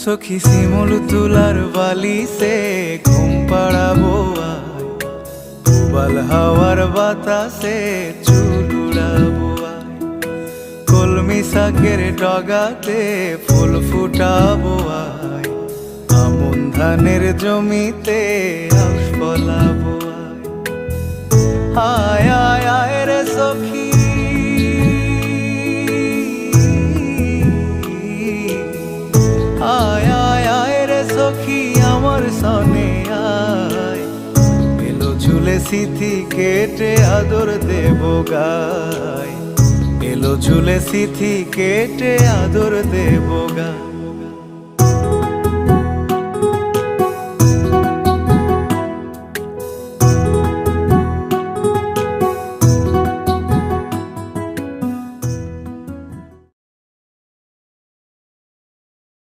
সখী শিমুল তুলার বালিশে ঘুম পাড়াবো আয়, উবাল হাওয়ার বাতাসে চুল উড়াবো আয়, কলমি শাকের ডগাতে ফুল ফুটাবো আয়, আমন ধানের জমিতে আউশ ফলাবো আয়। আয় আয় আয় রে সখী, আয় আয় আয় রে সখী আমার সনে আয়, এলো ঝুলে সিথি কেটে আদর দেব গায়, এলো ঝুলে সিথি কেটে আদর দেব গায়।